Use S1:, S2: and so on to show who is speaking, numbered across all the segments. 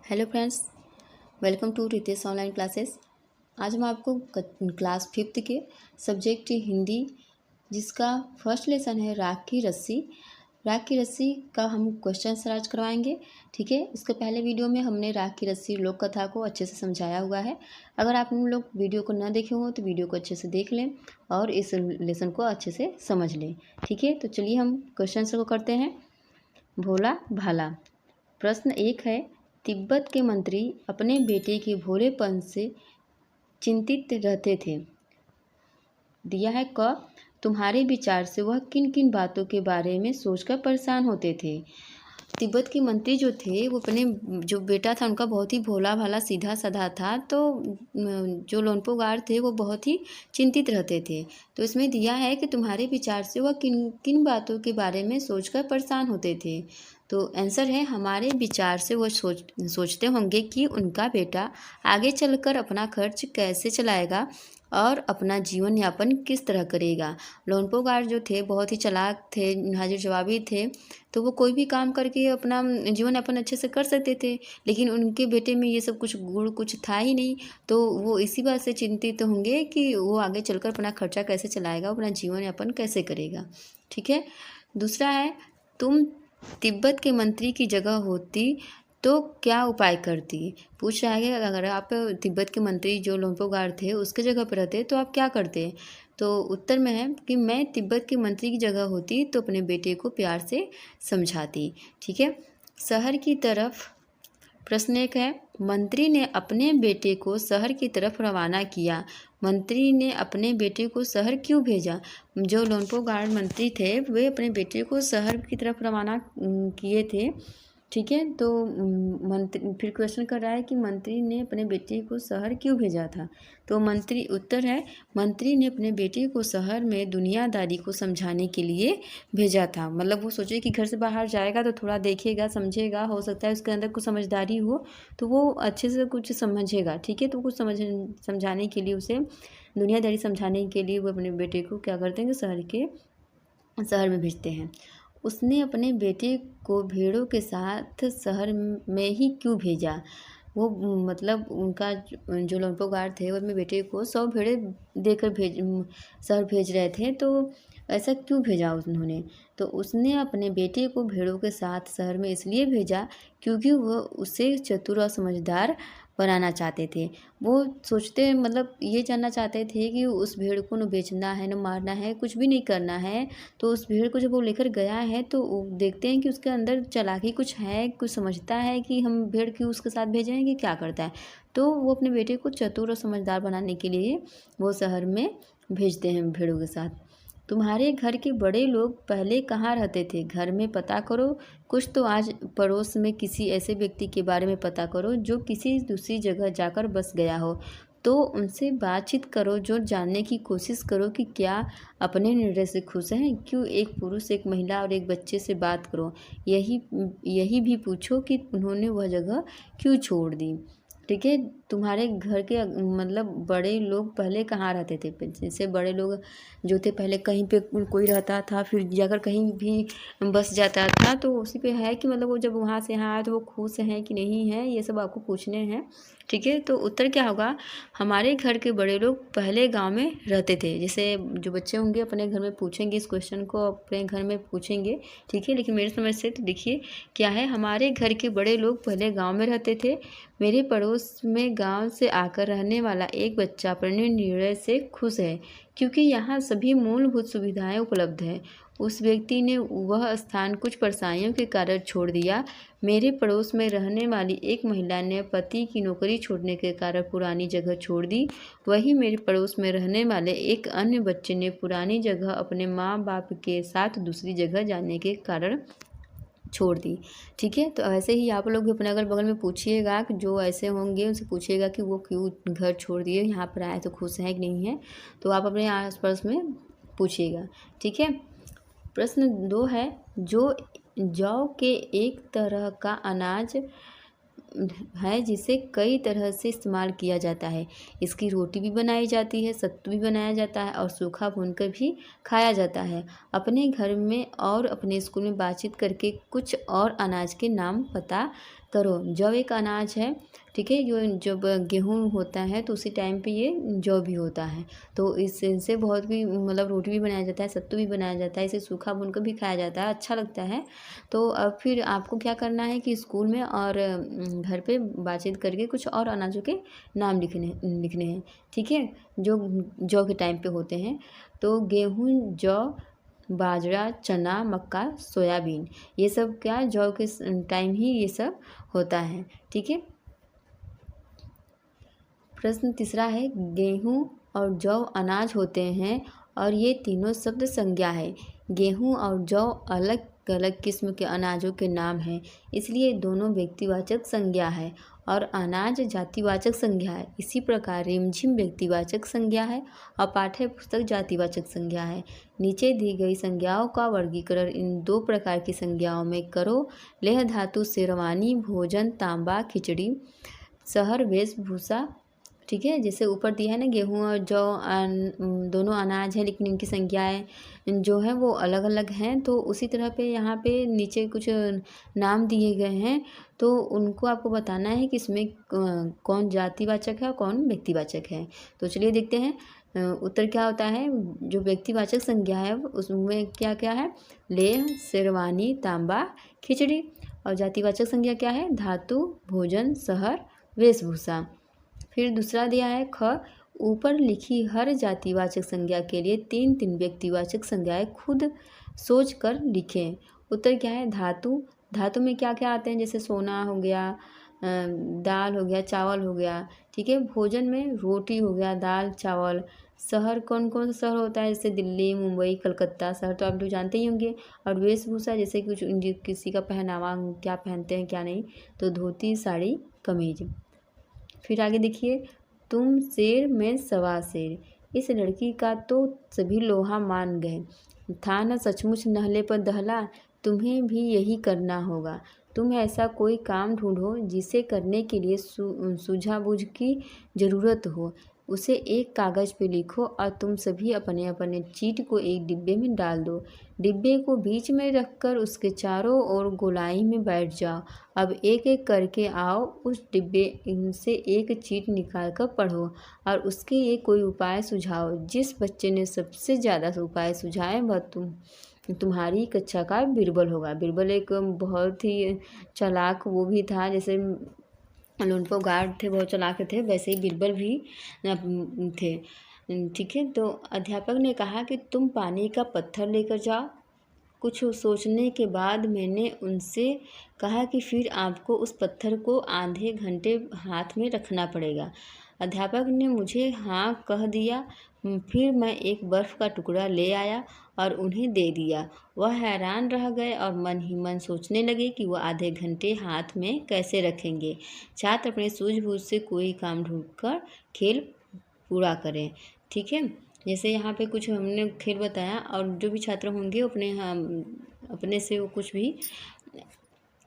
S1: Hello friends, welcome to Ritesh online classes. आज हम आपको क्लास 5th के सब्जेक्ट हिंदी जिसका फर्स्ट लेसन है राख की रस्सी। राख की रस्सी का हम क्वेश्चन आज करवाएंगे। ठीक है, इसके पहले वीडियो में हमने राख की रस्सी लोक कथा को अच्छे से समझाया हुआ है। अगर आप लोग वीडियो को ना देखे हो तो वीडियो को अच्छे से देख लें और इस लेसन को अच्छे से समझ लें। ठीक है, तो चलिए हम क्वेश्चन को करते हैं। भोला भाला। प्रश्न 1 है, तिब्बत के मंत्री अपने बेटे के भोलेपन से चिंतित रहते थे। दिया है क, तुम्हारे विचार से वह किन किन बातों के बारे में सोचकर परेशान होते थे। तिब्बत के मंत्री जो थे वो अपने जो बेटा था उनका बहुत ही भोला भाला सीधा साधा था, तो जो लोनपो गार्ड थे वो बहुत ही चिंतित रहते थे। तो इसमें दिया है कि तुम्हारे विचार से वह किन किन बातों के बारे में सोचकर परेशान होते थे। तो आंसर है, हमारे विचार से वो सोचते होंगे कि उनका बेटा आगे चलकर अपना खर्च कैसे चलाएगा और अपना जीवन यापन किस तरह करेगा। लोनपो गार्ड जो थे बहुत ही चालाक थे, हाजिर जवाबी थे, तो वो कोई भी काम करके अपना जीवन यापन अच्छे से कर सकते थे, लेकिन उनके बेटे में ये सब कुछ गुण कुछ था ही नहीं। तो वो इसी बात से चिंतित होंगे कि वो आगे चलकर अपना खर्चा कैसे चलाएगा, अपना जीवन यापन कैसे करेगा। ठीक है, दूसरा है, तुम तिब्बत के मंत्री की जगह होती तो क्या उपाय करती। पूछ रहा है कि अगर आप तिब्बत के मंत्री जो लोनपो गार्ड थे उसके जगह पर रहते तो आप क्या करते। तो उत्तर में है कि मैं तिब्बत के मंत्री की जगह होती तो अपने बेटे को प्यार से समझाती। ठीक है, शहर की तरफ। प्रश्न 1 है, मंत्री ने अपने बेटे को शहर की तरफ रवाना किया। मंत्री ने अपने बेटे को शहर क्यों भेजा। जो लोनपो गार्ड मंत्री थे वे अपने बेटे को शहर की तरफ रवाना किए थे। ठीक है, तो मंत्री फिर क्वेश्चन कर रहा है कि मंत्री ने अपने बेटे को शहर क्यों भेजा था। तो मंत्री उत्तर है, मंत्री ने अपने बेटे को शहर में दुनियादारी को समझाने के लिए भेजा था। मतलब वो सोचे कि घर से बाहर जाएगा तो थोड़ा देखेगा समझेगा, हो सकता है उसके अंदर कुछ समझदारी हो तो वो अच्छे से कुछ समझेगा। ठीक है, तो कुछ समझाने के लिए उसे दुनियादारी समझाने के लिए वो अपने बेटे को क्या करते हैं कि शहर में भेजते हैं। उसने अपने बेटे को भेड़ों के साथ शहर में ही क्यों भेजा। वो मतलब उनका जो लोनपो गार्ड थे वो अपने बेटे को 100 भेड़ें देकर शहर भेज रहे थे, तो ऐसा क्यों भेजा उन्होंने। तो उसने अपने बेटे को भेड़ों के साथ शहर में इसलिए भेजा क्योंकि वह उसे चतुर और समझदार बनाना चाहते थे। वो सोचते मतलब ये जानना चाहते थे कि उस भेड़ को न बेचना है न मारना है, कुछ भी नहीं करना है। तो उस भेड़ को जब वो लेकर गया है तो देखते हैं कि उसके अंदर चालाकी कुछ है, कुछ समझता है कि हम भेड़ क्यों उसके साथ भेजें कि क्या करता है। तो वो अपने बेटे को चतुर और समझदार बनाने के लिए वो शहर में भेजते हैं भेड़ों के साथ। तुम्हारे घर के बड़े लोग पहले कहाँ रहते थे, घर में पता करो। कुछ तो आज पड़ोस में किसी ऐसे व्यक्ति के बारे में पता करो जो किसी दूसरी जगह जाकर बस गया हो, तो उनसे बातचीत करो। जो जानने की कोशिश करो कि क्या अपने निर्णय से खुश हैं। क्यों एक पुरुष एक महिला और एक बच्चे से बात करो। यही भी पूछो कि उन्होंने वह जगह क्यों छोड़ दी। ठीक है, तुम्हारे घर के मतलब बड़े लोग पहले कहाँ रहते थे। जैसे बड़े लोग जो थे पहले कहीं पे कोई रहता था, फिर जाकर कहीं भी बस जाता था, तो उसी पे है कि मतलब वो जब वहाँ से यहाँ आए तो वो खुश हैं कि नहीं है, ये सब आपको पूछने हैं। ठीक है, तो उत्तर क्या होगा, हमारे घर के बड़े लोग पहले गांव में रहते थे। जैसे जो बच्चे होंगे अपने घर में पूछेंगे, इस क्वेश्चन को अपने घर में पूछेंगे। ठीक है, लेकिन मेरे समझ से तो देखिए क्या है, हमारे घर के बड़े लोग पहले गांव में रहते थे। मेरे पड़ोस में गांव से आकर रहने वाला एक बच्चा अपने निर्णय से खुश है क्योंकि यहाँ सभी मूलभूत सुविधाएं उपलब्ध है। उस व्यक्ति ने वह स्थान कुछ परेशानियों के कारण छोड़ दिया। मेरे पड़ोस में रहने वाली एक महिला ने पति की नौकरी छोड़ने के कारण पुरानी जगह छोड़ दी। वहीं मेरे पड़ोस में रहने वाले एक अन्य बच्चे ने पुरानी जगह अपने माँ बाप के साथ दूसरी जगह जाने के कारण छोड़ दी। ठीक है, तो ऐसे ही आप लोग भी अपने अगल बगल में पूछिएगा कि जो ऐसे होंगे उनसे पूछिएगा कि वो क्यों घर छोड़ दिए, यहाँ पर आए तो खुश हैं कि नहीं है। तो आप अपने आस पास में पूछिएगा। ठीक है, प्रश्न 2 है, जौ के एक तरह का अनाज है जिसे कई तरह से इस्तेमाल किया जाता है। इसकी रोटी भी बनाई जाती है, सत्तू भी बनाया जाता है और सूखा भूनकर भी खाया जाता है। अपने घर में और अपने स्कूल में बातचीत करके कुछ और अनाज के नाम पता करो। जौ एक अनाज है, ठीक है, जो जब गेहूँ होता है तो उसी टाइम पे ये जौ भी होता है। तो इससे बहुत भी मतलब रोटी भी बनाया जाता है, सत्तू भी बनाया जाता है, इसे सूखा भूनकर भी खाया जाता है, अच्छा लगता है। तो अब फिर आपको क्या करना है कि स्कूल में और घर पे बातचीत करके कुछ और अनाजों के नाम लिखने हैं, ठीक है, जो जौ के टाइम पे होते हैं। तो गेहूँ, जौ, बाजरा, चना, मक्का, सोयाबीन, ये सब क्या जौ के टाइम ही ये सब होता है, ठीक है। प्रश्न तीसरा है, गेहूँ और जौ अनाज होते हैं और ये तीनों शब्द संज्ञा है। गेहूँ और जौ अलग अलग किस्म के अनाजों के नाम हैं, इसलिए दोनों व्यक्तिवाचक संज्ञा है और अनाज जातिवाचक संज्ञा है। इसी प्रकार रिमझिम व्यक्तिवाचक संज्ञा है और पाठ्य पुस्तक जातिवाचक संज्ञा है। नीचे दी गई संज्ञाओं का वर्गीकरण इन दो प्रकार की संज्ञाओं में करो। लेह धातु शेरवानी, भोजन, तांबा, खिचड़ी, शहर, वेशभूषा, ठीक है। जैसे ऊपर दिया है ना, गेहूँ और जौ दोनों अनाज है लेकिन इनकी संज्ञाएँ जो है वो अलग अलग हैं। तो उसी तरह पे यहाँ पे नीचे कुछ नाम दिए गए हैं, तो उनको आपको बताना है कि इसमें कौन जातिवाचक है और कौन व्यक्तिवाचक है। तो चलिए देखते हैं उत्तर क्या होता है। जो व्यक्तिवाचक संज्ञा है उसमें क्या क्या है, लेह, शेरवानी, तांबा, खिचड़ी। और जातिवाचक संज्ञा क्या है, धातु, भोजन, शहर, वेशभूषा। फिर दूसरा दिया है ख, ऊपर लिखी हर जातिवाचक संज्ञा के लिए तीन तीन व्यक्तिवाचक संज्ञाएं खुद सोच कर लिखें। उत्तर क्या है, धातु। धातु में क्या क्या आते हैं, जैसे सोना हो गया, दाल हो गया, चावल हो गया, ठीक है। भोजन में रोटी हो गया, दाल, चावल। शहर कौन कौन सा शहर होता है, जैसे दिल्ली, मुंबई, कलकत्ता, शहर तो आप लोग जानते ही होंगे। और वेशभूषा जैसे कुछ किसी का पहनावा, क्या पहनते हैं क्या नहीं, तो धोती, साड़ी, कमीज। फिर आगे देखिए, तुम शेर मैं सवा शेर, इस लड़की का तो सभी लोहा मान गए, था न सचमुच नहले पर दहला, तुम्हें भी यही करना होगा। तुम ऐसा कोई काम ढूंढो जिसे करने के लिए सूझबूझ की ज़रूरत हो, उसे एक कागज़ पे लिखो और तुम सभी अपने अपने चीट को एक डिब्बे में डाल दो। डिब्बे को बीच में रखकर उसके चारों ओर गोलाई में बैठ जाओ। अब एक एक करके आओ, उस डिब्बे से एक चीट निकाल कर पढ़ो और उसके लिए कोई उपाय सुझाओ। जिस बच्चे ने सबसे ज़्यादा उपाय सुझाए वह तुम्हारी कक्षा का बिरबल होगा। बिरबल एक बहुत ही चालाक वो भी था, जैसे लोनपो गार्ड थे बहुत चालाक थे, वैसे ही बिरबल भी थे, ठीक है। तो अध्यापक ने कहा कि तुम पानी का पत्थर लेकर जाओ। कुछ सोचने के बाद मैंने उनसे कहा कि फिर आपको उस पत्थर को आधे घंटे हाथ में रखना पड़ेगा। अध्यापक ने मुझे हाँ कह दिया। फिर मैं एक बर्फ़ का टुकड़ा ले आया और उन्हें दे दिया। वह हैरान रह गए और मन ही मन सोचने लगे कि वह आधे घंटे हाथ में कैसे रखेंगे। छात्र अपने सूझबूझ से कोई काम ढूंढकर खेल पूरा करें, ठीक है। जैसे यहाँ पे कुछ हमने खेल बताया और जो भी छात्र होंगे अपने से वो कुछ भी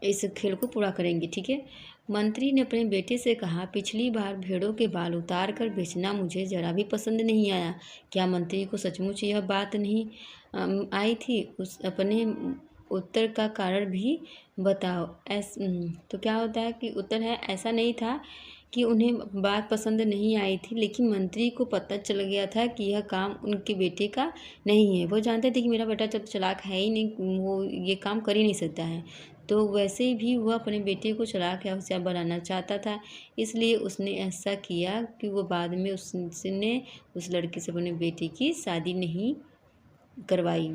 S1: इस खेल को पूरा करेंगे, ठीक है। मंत्री ने अपने बेटे से कहा, पिछली बार भेड़ों के बाल उतार कर बेचना मुझे जरा भी पसंद नहीं आया। क्या मंत्री को सचमुच यह बात नहीं आई थी? उस अपने उत्तर का कारण भी बताओ। तो क्या होता है कि उत्तर है, ऐसा नहीं था कि उन्हें बात पसंद नहीं आई थी, लेकिन मंत्री को पता चल गया था कि यह काम उनके बेटे का नहीं है। वो जानते थे कि मेरा बेटा जब चालाक है ही नहीं, वो ये काम कर ही नहीं सकता है। तो वैसे भी वह अपने बेटे को चालाक या होशियार बनाना चाहता था, इसलिए उसने ऐसा किया कि वो बाद में उसने उस लड़के से अपने बेटे की शादी नहीं करवाई।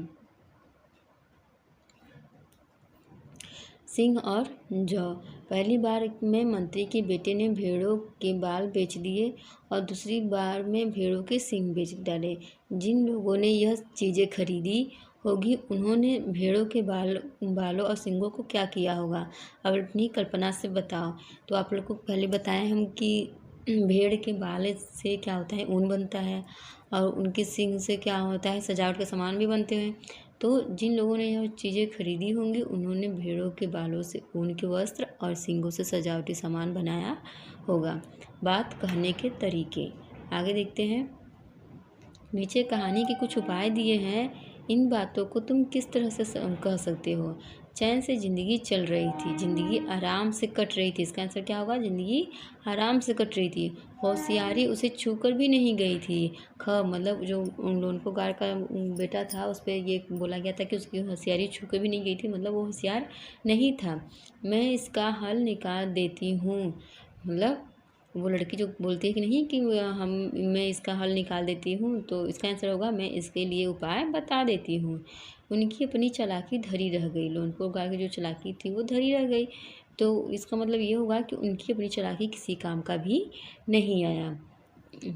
S1: सिंह और जौ। पहली बार में मंत्री के बेटे ने भेड़ों के बाल बेच दिए और दूसरी बार में भेड़ों के सींग बेच डाले। जिन लोगों ने यह चीज़ें खरीदी होगी उन्होंने भेड़ों के बालों और सींगों को क्या किया होगा, अब अपनी कल्पना से बताओ। तो आप लोग को पहले बताएं हम कि भेड़ के बाल से क्या होता है, ऊन बनता है, और उनके सींग से क्या होता है, सजावट के सामान भी बनते हैं। तो जिन लोगों ने यह चीज़ें खरीदी होंगी उन्होंने भेड़ों के बालों से ऊन के वस्त्र और सींगों से सजावटी सामान बनाया होगा। बात कहने के तरीके आगे देखते हैं। नीचे कहानी के कुछ उपाय दिए हैं, इन बातों को तुम किस तरह से कह सकते हो। चैन से ज़िंदगी चल रही थी, ज़िंदगी आराम से कट रही थी। इसका आंसर क्या होगा? ज़िंदगी आराम से कट रही थी। होशियारी उसे छूकर भी नहीं गई थी। ख मतलब जो लोनपो गार का बेटा था, उस पर ये बोला गया था कि उसकी होशियारी छूकर भी नहीं गई थी, मतलब वो होशियार नहीं था। मैं इसका हल निकाल देती हूँ, मतलब वो लड़की जो बोलती है कि नहीं कि मैं इसका हल निकाल देती हूँ, तो इसका आंसर होगा मैं इसके लिए उपाय बता देती हूँ। उनकी अपनी चालाकी धरी रह गई। लोनपो गार की जो चालाकी थी वो धरी रह गई, तो इसका मतलब ये होगा कि उनकी अपनी चालाकी किसी काम का भी नहीं आया।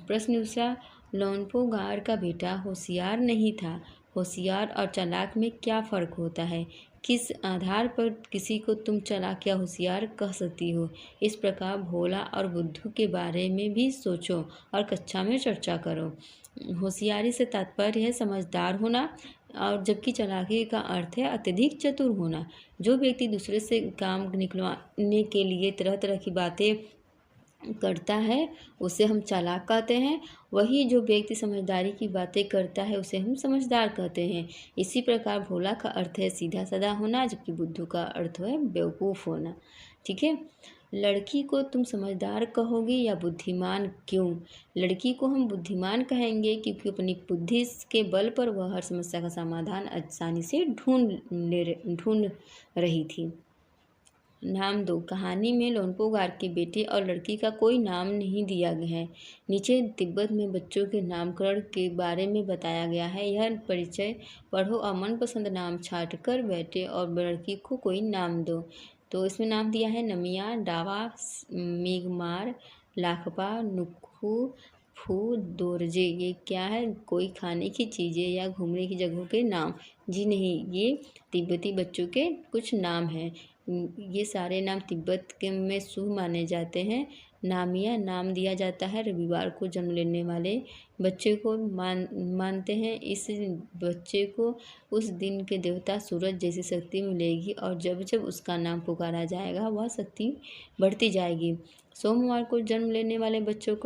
S1: प्रश्न दूसरा, लोनपो गार का बेटा होशियार नहीं था। होशियार और चालाक में क्या फ़र्क होता है? किस आधार पर किसी को तुम चालाक या होशियार कह सकती हो? इस प्रकार भोला और बुद्धू के बारे में भी सोचो और कक्षा में चर्चा करो। होशियारी से तात्पर्य है समझदार होना, और जबकि चालाकी का अर्थ है अत्यधिक चतुर होना। जो व्यक्ति दूसरे से काम निकलवाने के लिए तरह तरह की बातें करता है उसे हम चालाक कहते हैं। वही जो व्यक्ति समझदारी की बातें करता है उसे हम समझदार कहते हैं। इसी प्रकार भोला का अर्थ है सीधा साधा होना, जबकि बुद्धू का अर्थ है बेवकूफ़ होना। ठीक है। लड़की को तुम समझदार कहोगी या बुद्धिमान, क्यों? लड़की को हम बुद्धिमान कहेंगे क्योंकि अपनी बुद्धि के बल पर वह हर समस्या का समाधान आसानी से ढूंढ रही थी। नाम दो। कहानी में लोनपो गार के बेटे और लड़की का कोई नाम नहीं दिया गया है। नीचे तिब्बत में बच्चों के नामकरण के बारे में बताया गया है। यह परिचय पढ़ो और मनपसंद नाम छाट कर बेटे और लड़की को कोई नाम दो। तो इसमें नाम दिया है नमिया, डावा, मेघमार, लाखपा, नुक्खू, फू, दोरजे। ये क्या है? कोई खाने की चीज़ें या घूमने की जगहों के नाम? जी नहीं, ये तिब्बती बच्चों के कुछ नाम हैं। ये सारे नाम तिब्बत के में शुभ माने जाते हैं। नामिया नाम दिया जाता है रविवार को जन्म लेने वाले बच्चे को मानते हैं। इस बच्चे को उस दिन के देवता सूरज जैसी शक्ति मिलेगी और जब जब उसका नाम पुकारा जाएगा वह शक्ति बढ़ती जाएगी। सोमवार को जन्म लेने वाले बच्चों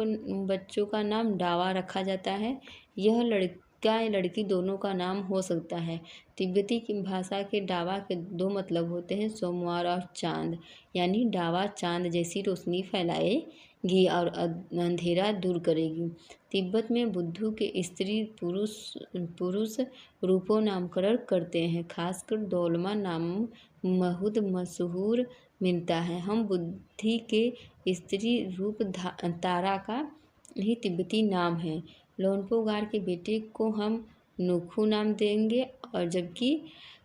S1: का नाम डावा रखा जाता है। यह लड़का या लड़की दोनों का नाम हो सकता है। तिब्बती की भाषा के डावा के दो मतलब होते हैं, सोमवार और चांद। यानी डावा चांद जैसी रोशनी फैलाएगी और अंधेरा दूर करेगी। तिब्बत में बुद्धू के स्त्री पुरुष रूपों नामकरण करते हैं। खासकर दोलमा नाम बहुत मशहूर मिलता है। हम बुद्धि के स्त्री रूप तारा का ही तिब्बती नाम है। लोनपो गार के बेटे को हम नुखू नाम देंगे और जबकि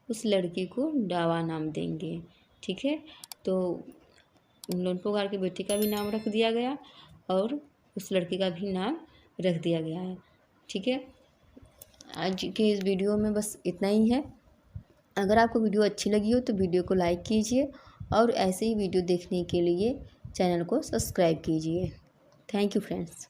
S1: उस लड़की को डावा नाम देंगे। ठीक है, तो लोनपो गार के बेटे का भी नाम रख दिया गया और उस लड़की का भी नाम रख दिया गया है। ठीक है, आज के इस वीडियो में बस इतना ही है। अगर आपको वीडियो अच्छी लगी हो तो वीडियो को लाइक कीजिए और ऐसे ही वीडियो देखने के लिए चैनल को सब्सक्राइब कीजिए। Thank you friends.